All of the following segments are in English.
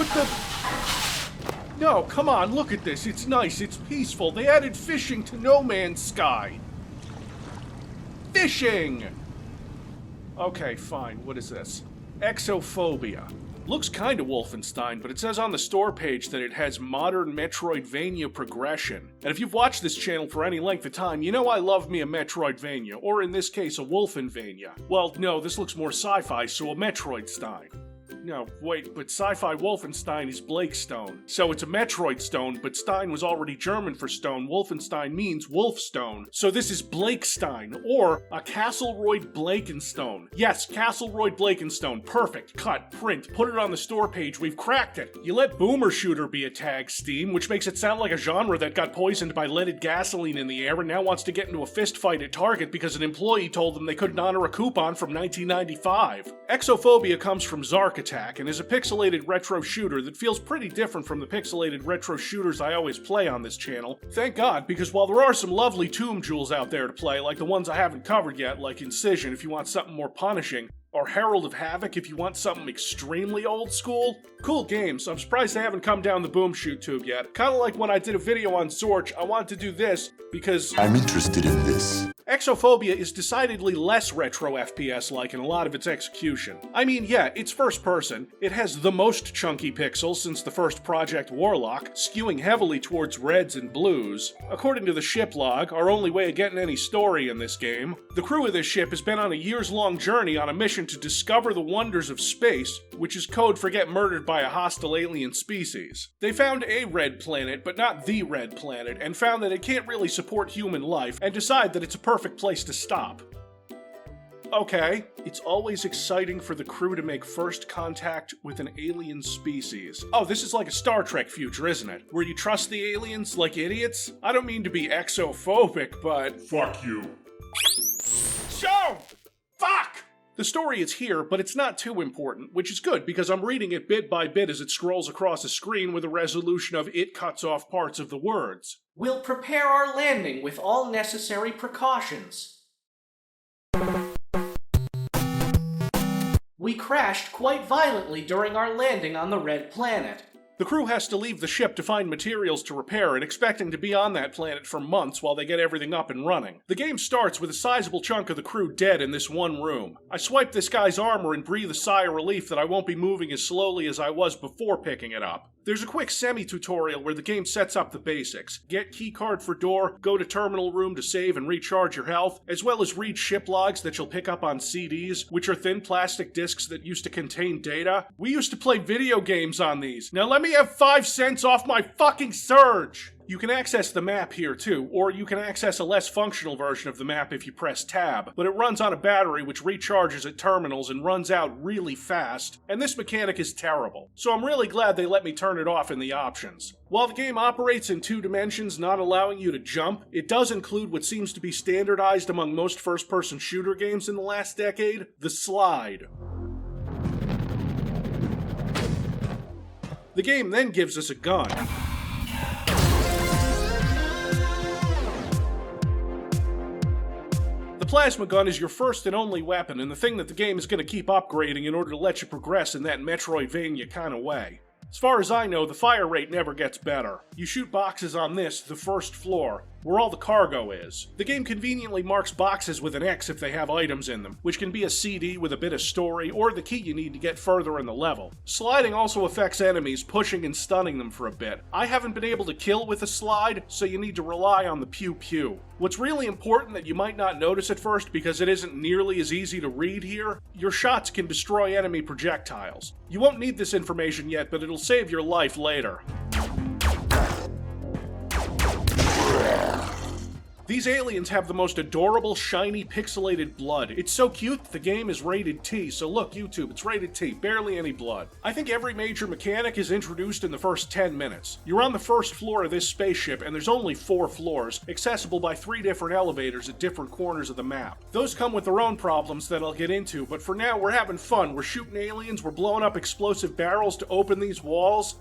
What the? No, come on, look at this. It's nice, it's peaceful. They added fishing to No Man's Sky. Fishing! Okay, fine. What is this? Exophobia. Looks kinda Wolfenstein, but it says on the store page that it has modern Metroidvania progression. And if you've watched this channel for any length of time, you know I love me a Metroidvania, or in this case, a Wolfenvania. Well, no, this looks more sci-fi, so a Metroidstein. No, wait, but sci-fi Wolfenstein is Blake Stone. So it's a Metroid Stone, but Stein was already German for stone. Wolfenstein means Wolfstone. So this is Blakestein, or a Castleroyd Blakenstone. Yes, Castleroyd Blakenstone. Perfect. Cut, print, put it on the store page. We've cracked it. You let Boomer Shooter be a tag, Steam, which makes it sound like a genre that got poisoned by leaded gasoline in the air and now wants to get into a fist fight at Target because an employee told them they couldn't honor a coupon from 1995. Exophobia comes from Zark Attack and is a pixelated retro shooter that feels pretty different from the pixelated retro shooters I always play on this channel. Thank God, because while there are some lovely tomb jewels out there to play, like the ones I haven't covered yet, like Incision if you want something more punishing, or Herald of Havoc if you want something extremely old school. Cool games, I'm surprised they haven't come down the boom shoot tube yet. Kinda like when I did a video on Zorch, I wanted to do this because I'm interested in this. Exophobia is decidedly less retro FPS-like in a lot of its execution. I mean, yeah, it's first person, it has the most chunky pixels since the first Project Warlock, skewing heavily towards reds and blues. According to the ship log, our only way of getting any story in this game, the crew of this ship has been on a years-long journey on a mission to discover the wonders of space, which is code for get murdered by a hostile alien species. They found a red planet, but not the red planet, and found that it can't really support human life, and decide that it's a perfect place to stop. Okay, it's always exciting for the crew to make first contact with an alien species. Oh, this is like a Star Trek future, isn't it? Where you trust the aliens like idiots? I don't mean to be exophobic, but... Fuck you. So! Fuck! The story is here, but it's not too important, which is good because I'm reading it bit by bit as it scrolls across the screen with a resolution of it cuts off parts of the words. We'll prepare our landing with all necessary precautions. We crashed quite violently during our landing on the Red Planet. The crew has to leave the ship to find materials to repair it, expecting to be on that planet for months while they get everything up and running. The game starts with a sizable chunk of the crew dead in this one room. I swipe this guy's armor and breathe a sigh of relief that I won't be moving as slowly as I was before picking it up. There's a quick semi-tutorial where the game sets up the basics. Get keycard for door, go to terminal room to save and recharge your health, as well as read ship logs that you'll pick up on CDs, which are thin plastic discs that used to contain data. We used to play video games on these. Now let me have 5 cents off my fucking surge! You can access the map here too, or you can access a less functional version of the map if you press tab, but it runs on a battery which recharges at terminals and runs out really fast, and this mechanic is terrible, so I'm really glad they let me turn it off in the options. While the game operates in 2 dimensions, not allowing you to jump, it does include what seems to be standardized among most first-person shooter games in the last decade, the slide. The game then gives us a gun. The plasma gun is your first and only weapon, and the thing that the game is going to keep upgrading in order to let you progress in that Metroidvania kind of way. As far as I know, the fire rate never gets better. You shoot boxes on this, the first floor, where all the cargo is. The game conveniently marks boxes with an X if they have items in them, which can be a CD with a bit of story, or the key you need to get further in the level. Sliding also affects enemies, pushing and stunning them for a bit. I haven't been able to kill with a slide, so you need to rely on the Pew Pew. What's really important that you might not notice at first because it isn't nearly as easy to read here, your shots can destroy enemy projectiles. You won't need this information yet, but it'll save your life later. These aliens have the most adorable, shiny, pixelated blood. It's so cute that the game is rated T, so look, YouTube, it's rated T, barely any blood. I think every major mechanic is introduced in the first 10 minutes. You're on the first floor of this spaceship, and there's only 4 floors, accessible by 3 different elevators at different corners of the map. Those come with their own problems that I'll get into, but for now, we're having fun. We're shooting aliens, we're blowing up explosive barrels to open these walls.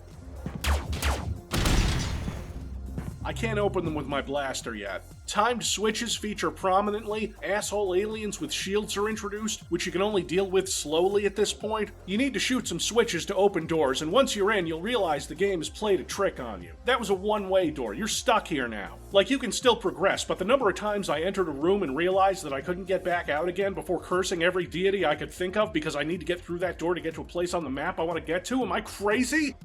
I can't open them with my blaster yet. Timed switches feature prominently, asshole aliens with shields are introduced, which you can only deal with slowly at this point. You need to shoot some switches to open doors, and once you're in, you'll realize the game has played a trick on you. That was a one-way door, you're stuck here now. Like, you can still progress, but the number of times I entered a room and realized that I couldn't get back out again before cursing every deity I could think of because I need to get through that door to get to a place on the map I want to get to, am I crazy?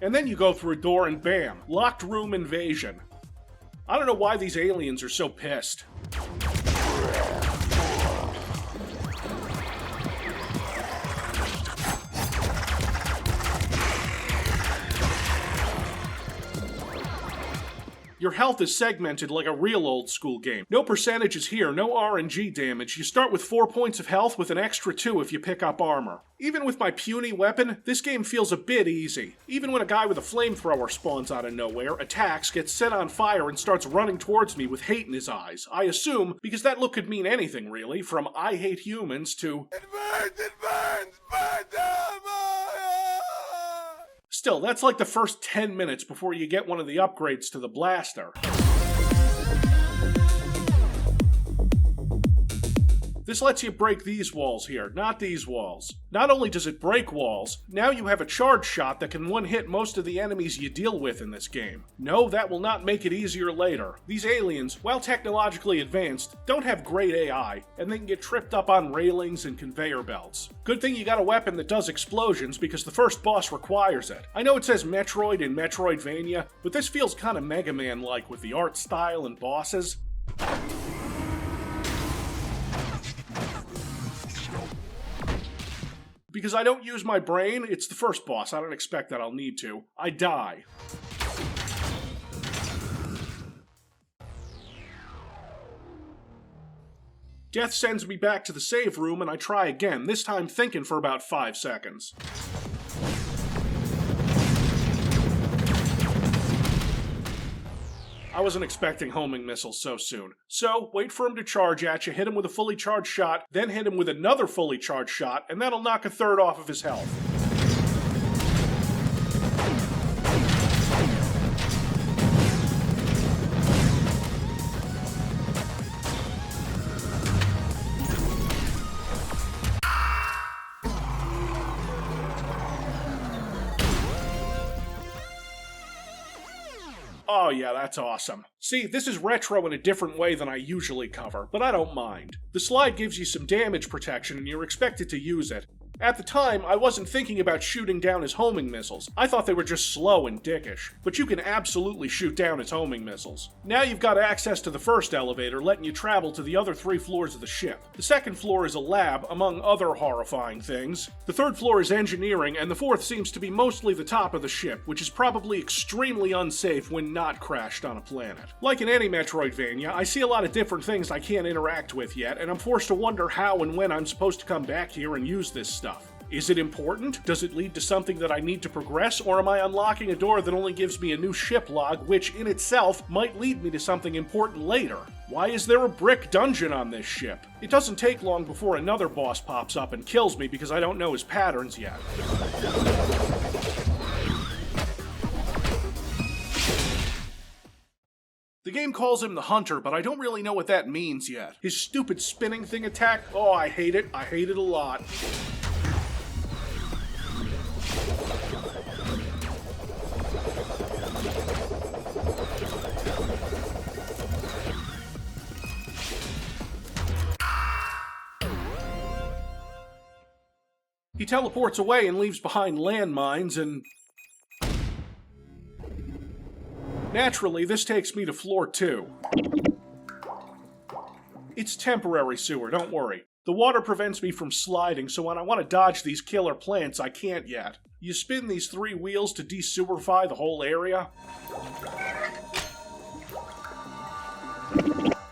And then you go through a door and bam, locked room invasion. I don't know why these aliens are so pissed. Your health is segmented like a real old school game. No percentages here, no RNG damage. You start with 4 points of health with an extra 2 if you pick up armor. Even with my puny weapon, this game feels a bit easy. Even when a guy with a flamethrower spawns out of nowhere, attacks, gets set on fire, and starts running towards me with hate in his eyes. I assume, because that look could mean anything really, from I hate humans to it burns, burn them! Still, that's like the first 10 minutes before you get one of the upgrades to the blaster. This lets you break these walls here, not these walls. Not only does it break walls, now you have a charge shot that can one-hit most of the enemies you deal with in this game. No, that will not make it easier later. These aliens, while technologically advanced, don't have great AI, and they can get tripped up on railings and conveyor belts. Good thing you got a weapon that does explosions, because the first boss requires it. I know it says Metroid in Metroidvania, but this feels kinda Mega Man-like with the art style and bosses. Because I don't use my brain, it's the first boss, I don't expect that I'll need to. I die. Death sends me back to the save room and I try again, this time thinking for about 5 seconds. I wasn't expecting homing missiles so soon. So, wait for him to charge at you, hit him with a fully charged shot, then hit him with another fully charged shot, and that'll knock a third off of his health. Oh yeah, that's awesome. See, this is retro in a different way than I usually cover, but I don't mind. The slide gives you some damage protection and you're expected to use it. At the time, I wasn't thinking about shooting down his homing missiles. I thought they were just slow and dickish. But you can absolutely shoot down his homing missiles. Now you've got access to the first elevator, letting you travel to the other 3 floors of the ship. The second floor is a lab, among other horrifying things. The third floor is engineering, and the fourth seems to be mostly the top of the ship, which is probably extremely unsafe when not crashed on a planet. Like in any Metroidvania, I see a lot of different things I can't interact with yet, and I'm forced to wonder how and when I'm supposed to come back here and use this stuff. Is it important? Does it lead to something that I need to progress, or am I unlocking a door that only gives me a new ship log, which in itself might lead me to something important later? Why is there a brick dungeon on this ship? It doesn't take long before another boss pops up and kills me because I don't know his patterns yet. The game calls him the Hunter, but I don't really know what that means yet. His stupid spinning thing attack? Oh, I hate it. I hate it a lot. He teleports away and leaves behind landmines and... Naturally, this takes me to floor 2. It's temporary sewer, don't worry. The water prevents me from sliding, so when I want to dodge these killer plants, I can't yet. You spin these 3 wheels to desewerify the whole area.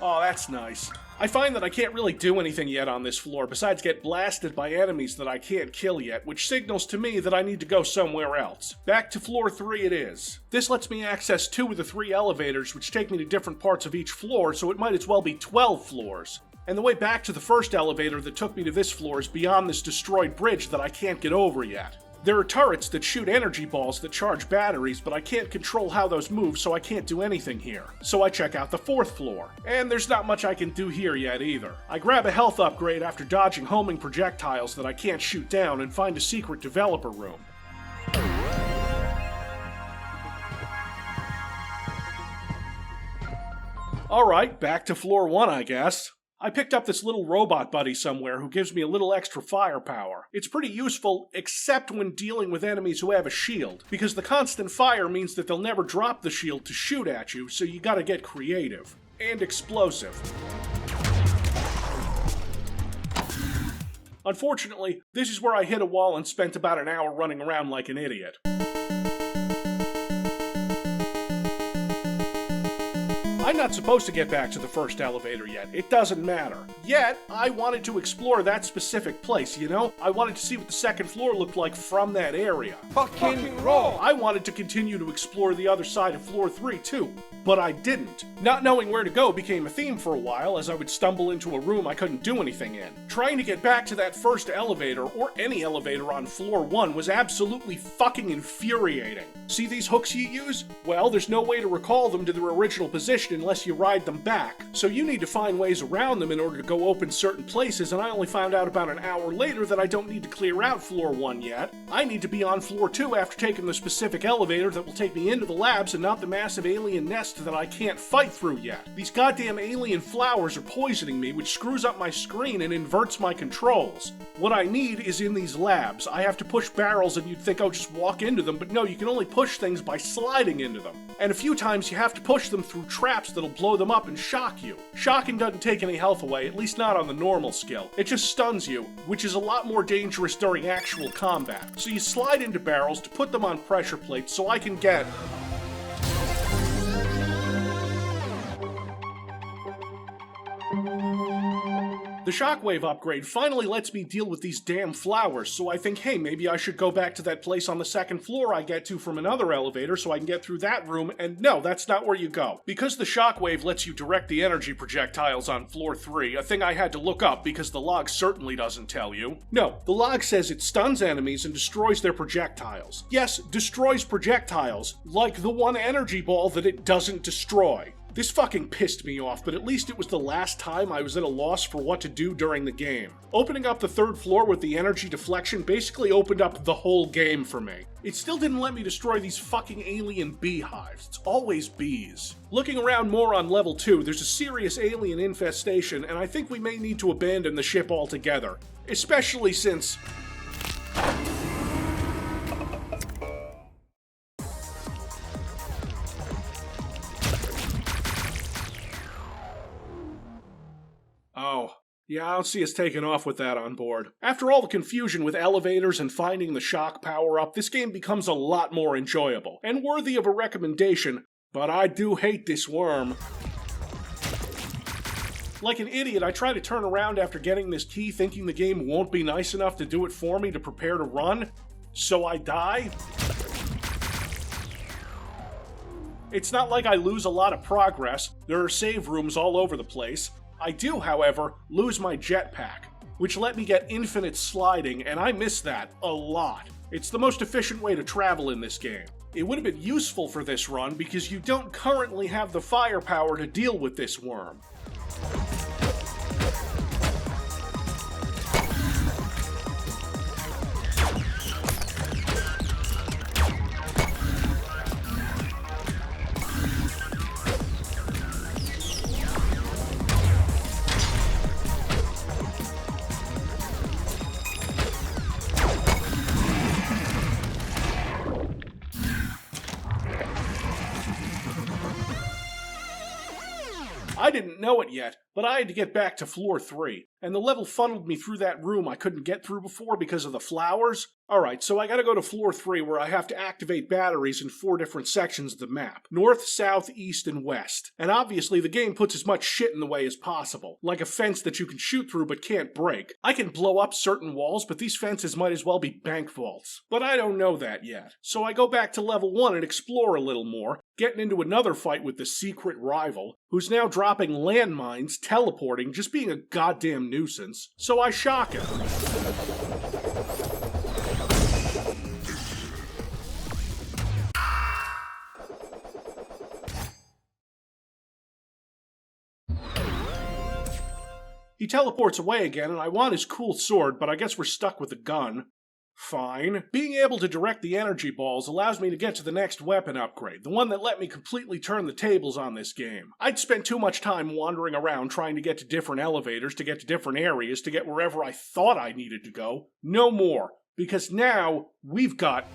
Oh, that's nice. I find that I can't really do anything yet on this floor besides get blasted by enemies that I can't kill yet, which signals to me that I need to go somewhere else. Back to floor 3 it is. This lets me access 2 of the 3 elevators which take me to different parts of each floor, so it might as well be 12 floors. And the way back to the first elevator that took me to this floor is beyond this destroyed bridge that I can't get over yet. There are turrets that shoot energy balls that charge batteries, but I can't control how those move, so I can't do anything here. So I check out the 4th floor. And there's not much I can do here yet either. I grab a health upgrade after dodging homing projectiles that I can't shoot down and find a secret developer room. Alright, back to floor 1, I guess. I picked up this little robot buddy somewhere who gives me a little extra firepower. It's pretty useful, except when dealing with enemies who have a shield, because the constant fire means that they'll never drop the shield to shoot at you, so you gotta get creative. And explosive. Unfortunately, this is where I hit a wall and spent about an hour running around like an idiot. I'm not supposed to get back to the first elevator yet. It doesn't matter. Yet, I wanted to explore that specific place, you know? I wanted to see what the second floor looked like from that area. Fucking roll! I wanted to continue to explore the other side of floor 3 too, but I didn't. Not knowing where to go became a theme for a while as I would stumble into a room I couldn't do anything in. Trying to get back to that first elevator, or any elevator on floor 1, was absolutely fucking infuriating. See these hooks you use? Well, there's no way to recall them to their original position unless you ride them back. So you need to find ways around them in order to go open certain places, and I only found out about an hour later that I don't need to clear out floor 1 yet. I need to be on floor 2 after taking the specific elevator that will take me into the labs and not the massive alien nest that I can't fight through yet. These goddamn alien flowers are poisoning me, which screws up my screen and inverts my controls. What I need is in these labs. I have to push barrels and you'd think, oh, just walk into them, but no, you can only push things by sliding into them. And a few times you have to push them through traps that'll blow them up and shock you. Shocking doesn't take any health away, at least not on the normal skill. It just stuns you, which is a lot more dangerous during actual combat. So you slide into barrels to put them on pressure plates so I can get... The shockwave upgrade finally lets me deal with these damn flowers, so I think, hey, maybe I should go back to that place on the second floor I get to from another elevator so I can get through that room, and no, that's not where you go. Because the shockwave lets you direct the energy projectiles on floor 3, a thing I had to look up because the log certainly doesn't tell you. No, the log says it stuns enemies and destroys their projectiles. Yes, destroys projectiles, like the one energy ball that it doesn't destroy. This fucking pissed me off, but at least it was the last time I was at a loss for what to do during the game. Opening up the 3rd floor with the energy deflection basically opened up the whole game for me. It still didn't let me destroy these fucking alien beehives. It's always bees. Looking around more on level 2, there's a serious alien infestation, and I think we may need to abandon the ship altogether. Especially since... Oh, yeah, I don't see us taking off with that on board. After all the confusion with elevators and finding the shock power-up, this game becomes a lot more enjoyable, and worthy of a recommendation, but I do hate this worm. Like an idiot, I try to turn around after getting this key thinking the game won't be nice enough to do it for me to prepare to run, so I die. It's not like I lose a lot of progress, there are save rooms all over the place. I do, however, lose my jetpack, which let me get infinite sliding, and I miss that a lot. It's the most efficient way to travel in this game. It would have been useful for this run because you don't currently have the firepower to deal with this worm. I didn't know it yet, but I had to get back to floor 3, and the level funneled me through that room I couldn't get through before because of the flowers. Alright, so I gotta go to floor 3 where I have to activate batteries in 4 different sections of the map. North, south, east, and west. And obviously the game puts as much shit in the way as possible, like a fence that you can shoot through but can't break. I can blow up certain walls, but these fences might as well be bank vaults. But I don't know that yet. So I go back to level 1 and explore a little more, getting into another fight with the secret rival, who's now dropping landmines, teleporting, just being a goddamn nuisance. So I shock him. He teleports away again, and I want his cool sword, but I guess we're stuck with the gun. Fine. Being able to direct the energy balls allows me to get to the next weapon upgrade, the one that let me completely turn the tables on this game. I'd spent too much time wandering around trying to get to different elevators, to get to different areas, to get wherever I thought I needed to go. No more. Because now, we've got...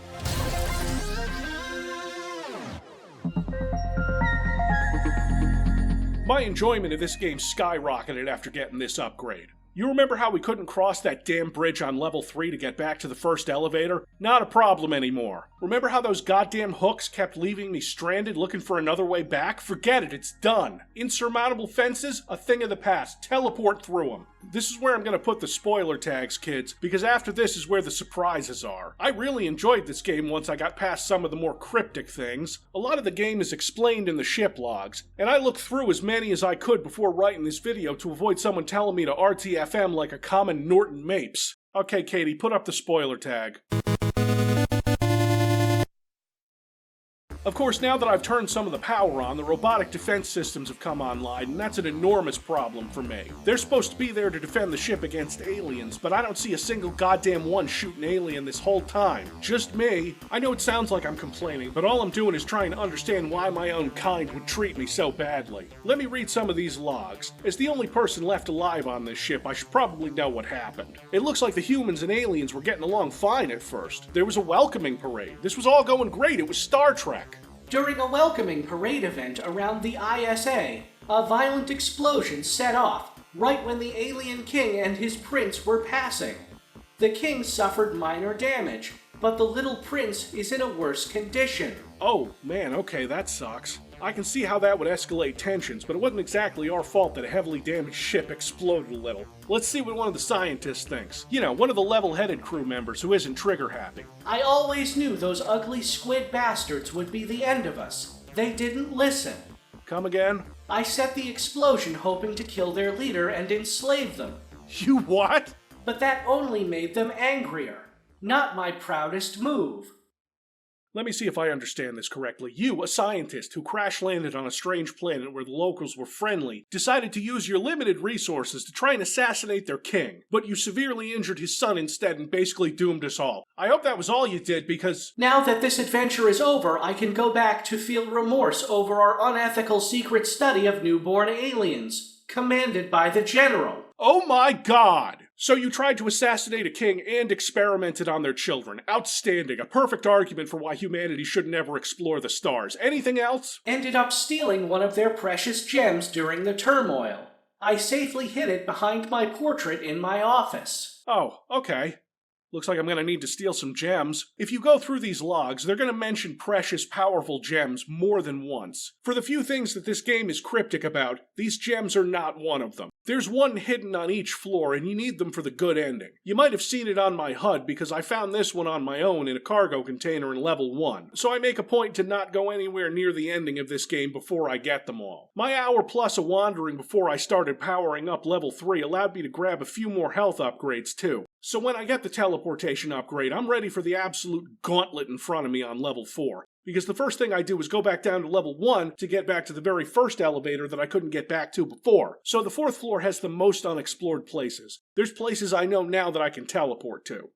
My enjoyment of this game skyrocketed after getting this upgrade. You remember how we couldn't cross that damn bridge on level 3 to get back to the first elevator? Not a problem anymore. Remember how those goddamn hooks kept leaving me stranded looking for another way back? Forget it, it's done. Insurmountable fences? A thing of the past. Teleport through them. This is where I'm gonna put the spoiler tags, kids, because after this is where the surprises are. I really enjoyed this game once I got past some of the more cryptic things. A lot of the game is explained in the ship logs, and I looked through as many as I could before writing this video to avoid someone telling me to RTFM like a common Norton Mapes. Okay, Katie, put up the spoiler tag. Of course, now that I've turned some of the power on, the robotic defense systems have come online, and that's an enormous problem for me. They're supposed to be there to defend the ship against aliens, but I don't see a single goddamn one shoot an alien this whole time. Just me. I know it sounds like I'm complaining, but all I'm doing is trying to understand why my own kind would treat me so badly. Let me read some of these logs. As the only person left alive on this ship, I should probably know what happened. It looks like the humans and aliens were getting along fine at first. There was a welcoming parade. This was all going great. It was Star Trek. During a welcoming parade event around the ISA, a violent explosion set off right when the alien king and his prince were passing. The king suffered minor damage, but the little prince is in a worse condition. Oh, man, okay, that sucks. I can see how that would escalate tensions, but it wasn't exactly our fault that a heavily damaged ship exploded a little. Let's see what one of the scientists thinks. You know, one of the level-headed crew members who isn't trigger-happy. I always knew those ugly squid bastards would be the end of us. They didn't listen. Come again? I set the explosion hoping to kill their leader and enslave them. You what? But that only made them angrier. Not my proudest move. Let me see if I understand this correctly. You, a scientist who crash-landed on a strange planet where the locals were friendly, decided to use your limited resources to try and assassinate their king, but you severely injured his son instead and basically doomed us all. I hope that was all you did because... Now that this adventure is over, I can go back to feel remorse over our unethical secret study of newborn aliens, commanded by the General. Oh my god! So you tried to assassinate a king and experimented on their children. Outstanding. A perfect argument for why humanity should never explore the stars. Anything else? Ended up stealing one of their precious gems during the turmoil. I safely hid it behind my portrait in my office. Oh, okay. Looks like I'm gonna need to steal some gems. If you go through these logs, they're gonna mention precious, powerful gems more than once. For the few things that this game is cryptic about, these gems are not one of them. There's one hidden on each floor, and you need them for the good ending. You might have seen it on my HUD, because I found this one on my own in a cargo container in level 1, so I make a point to not go anywhere near the ending of this game before I get them all. My hour plus of wandering before I started powering up level 3 allowed me to grab a few more health upgrades too. So when I get the teleportation upgrade, I'm ready for the absolute gauntlet in front of me on level 4. Because the first thing I do is go back down to level 1 to get back to the very first elevator that I couldn't get back to before. So the 4th floor has the most unexplored places. There's places I know now that I can teleport to.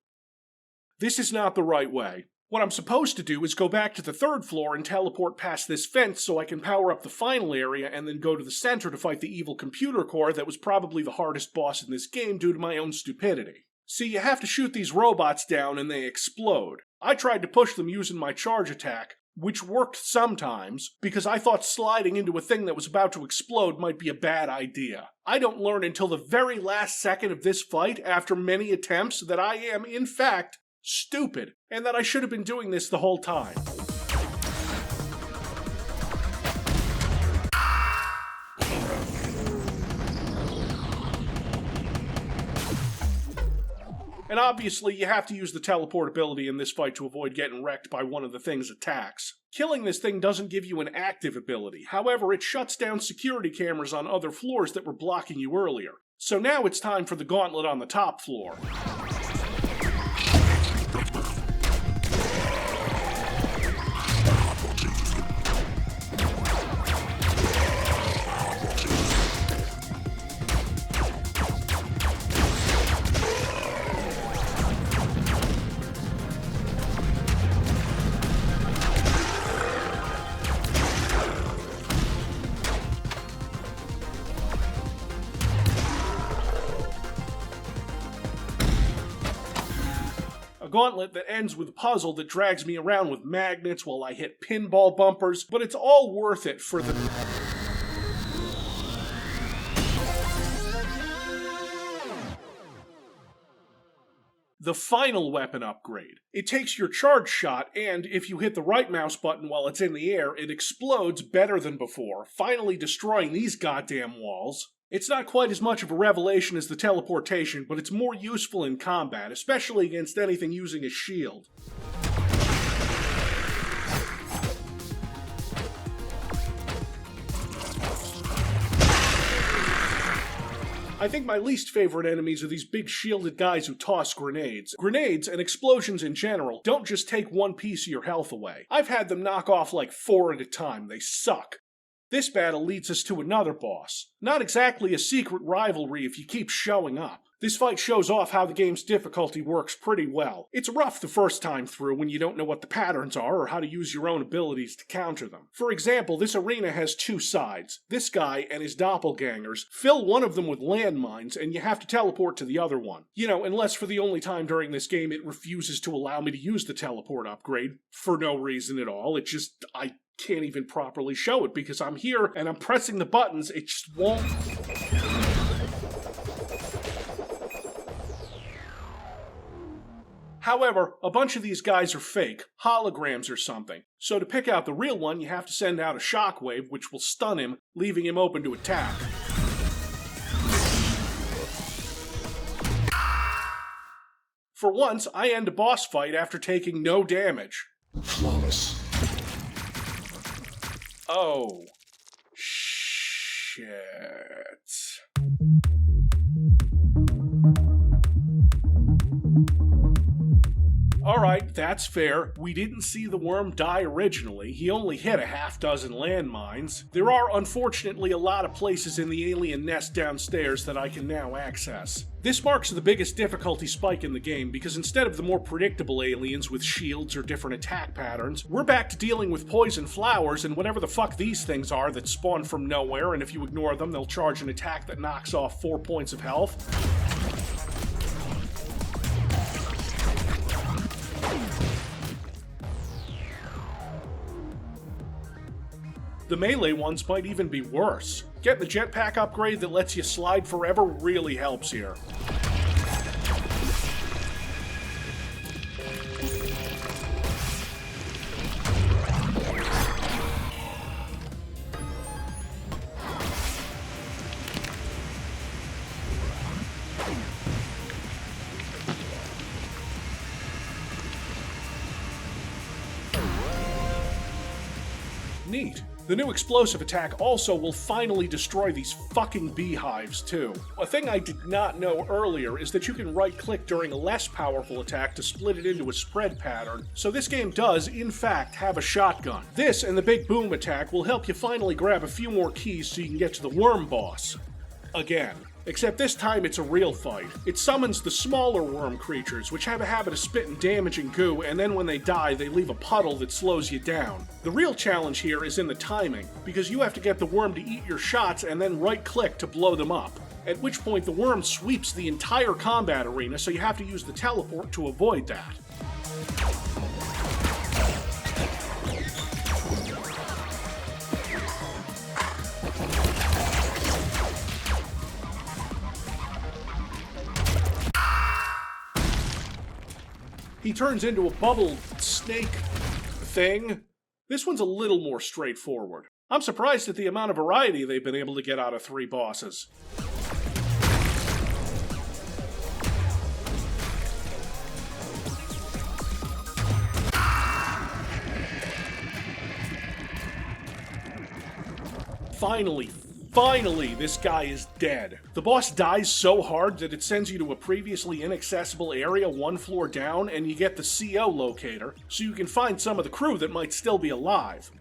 This is not the right way. What I'm supposed to do is go back to the 3rd floor and teleport past this fence so I can power up the final area and then go to the center to fight the evil computer core that was probably the hardest boss in this game due to my own stupidity. See, you have to shoot these robots down and they explode. I tried to push them using my charge attack, which worked sometimes, because I thought sliding into a thing that was about to explode might be a bad idea. I don't learn until the very last second of this fight, after many attempts, that I am, in fact, stupid, and that I should have been doing this the whole time. And obviously, you have to use the teleportability in this fight to avoid getting wrecked by one of the thing's attacks. Killing this thing doesn't give you an active ability, however, it shuts down security cameras on other floors that were blocking you earlier. So now it's time for the gauntlet on the top floor. A gauntlet that ends with a puzzle that drags me around with magnets while I hit pinball bumpers, but it's all worth it for the... The final weapon upgrade. It takes your charge shot, and if you hit the right mouse button while it's in the air, it explodes better than before, finally destroying these goddamn walls. It's not quite as much of a revelation as the teleportation, but it's more useful in combat, especially against anything using a shield. I think my least favorite enemies are these big shielded guys who toss grenades. Grenades, and explosions in general, don't just take one piece of your health away. I've had them knock off like 4 at a time. They suck. This battle leads us to another boss. Not exactly a secret rivalry if you keep showing up. This fight shows off how the game's difficulty works pretty well. It's rough the first time through when you don't know what the patterns are or how to use your own abilities to counter them. For example, this arena has 2 sides. This guy and his doppelgangers. Fill one of them with landmines and you have to teleport to the other one. You know, unless for the only time during this game it refuses to allow me to use the teleport upgrade for no reason at all. I can't even properly show it because I'm here and I'm pressing the buttons. It just won't... However, a bunch of these guys are fake, holograms or something. So to pick out the real one, you have to send out a shockwave, which will stun him, leaving him open to attack. For once, I end a boss fight after taking no damage. Flawless. Oh. Shit. Alright, that's fair. We didn't see the worm die originally. He only hit a half-dozen landmines. There are unfortunately a lot of places in the alien nest downstairs that I can now access. This marks the biggest difficulty spike in the game because instead of the more predictable aliens with shields or different attack patterns, we're back to dealing with poison flowers and whatever the fuck these things are that spawn from nowhere, and if you ignore them, they'll charge an attack that knocks off 4 points of health. The melee ones might even be worse. Getting the jetpack upgrade that lets you slide forever really helps here. Neat. The new explosive attack also will finally destroy these fucking beehives, too. A thing I did not know earlier is that you can right-click during a less powerful attack to split it into a spread pattern, so this game does, in fact, have a shotgun. This and the big boom attack will help you finally grab a few more keys so you can get to the worm boss. Again. Except this time it's a real fight. It summons the smaller worm creatures, which have a habit of spitting damaging goo, and then when they die, they leave a puddle that slows you down. The real challenge here is in the timing, because you have to get the worm to eat your shots and then right-click to blow them up. At which point the worm sweeps the entire combat arena, so you have to use the teleport to avoid that. He turns into a bubble snake thing. This one's a little more straightforward. I'm surprised at the amount of variety they've been able to get out of 3 bosses. Finally, this guy is dead. The boss dies so hard that it sends you to a previously inaccessible area 1 floor down, and you get the CO locator, so you can find some of the crew that might still be alive.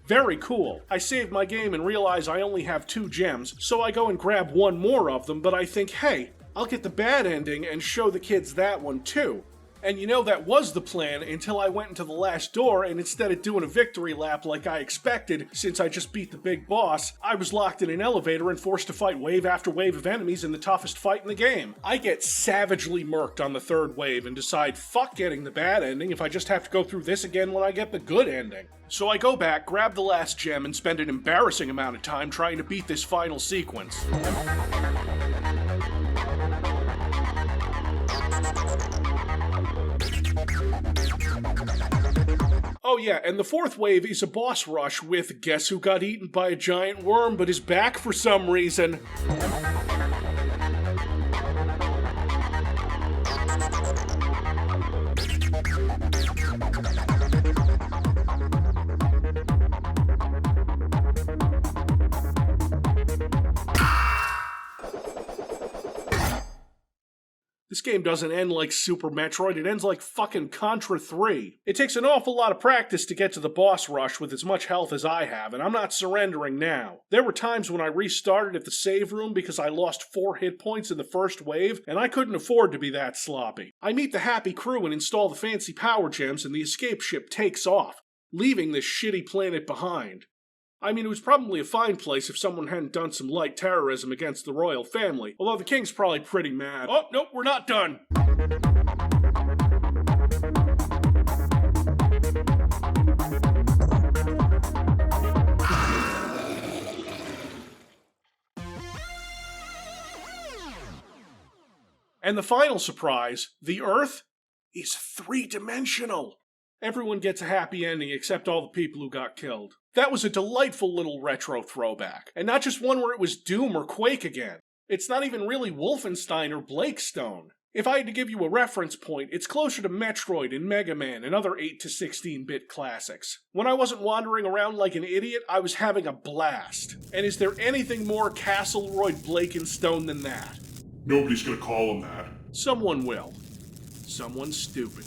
Very cool. I save my game and realize I only have 2 gems, so I go and grab 1 more of them, but I think, hey, I'll get the bad ending and show the kids that one too. And you know, that was the plan until I went into the last door, and instead of doing a victory lap like I expected, since I just beat the big boss, I was locked in an elevator and forced to fight wave after wave of enemies in the toughest fight in the game. I get savagely murked on the third wave and decide fuck getting the bad ending if I just have to go through this again when I get the good ending. So I go back, grab the last gem, and spend an embarrassing amount of time trying to beat this final sequence. Oh yeah, and the fourth wave is a boss rush with guess who got eaten by a giant worm but is back for some reason. This game doesn't end like Super Metroid, it ends like fucking Contra 3. It takes an awful lot of practice to get to the boss rush with as much health as I have, and I'm not surrendering now. There were times when I restarted at the save room because I lost 4 hit points in the first wave, and I couldn't afford to be that sloppy. I meet the happy crew and install the fancy power gems, and the escape ship takes off, leaving this shitty planet behind. I mean, it was probably a fine place if someone hadn't done some light terrorism against the royal family, although the king's probably pretty mad. Oh, nope, we're not done. And the final surprise, the Earth is 3-dimensional. Everyone gets a happy ending except all the people who got killed. That was a delightful little retro throwback, and not just one where it was Doom or Quake again. It's not even really Wolfenstein or Blakestone. If I had to give you a reference point, it's closer to Metroid and Mega Man and other 8 to 16-bit classics. When I wasn't wandering around like an idiot, I was having a blast. And is there anything more Castleroid Blakestone than that? Nobody's gonna call him that. Someone will. Someone stupid.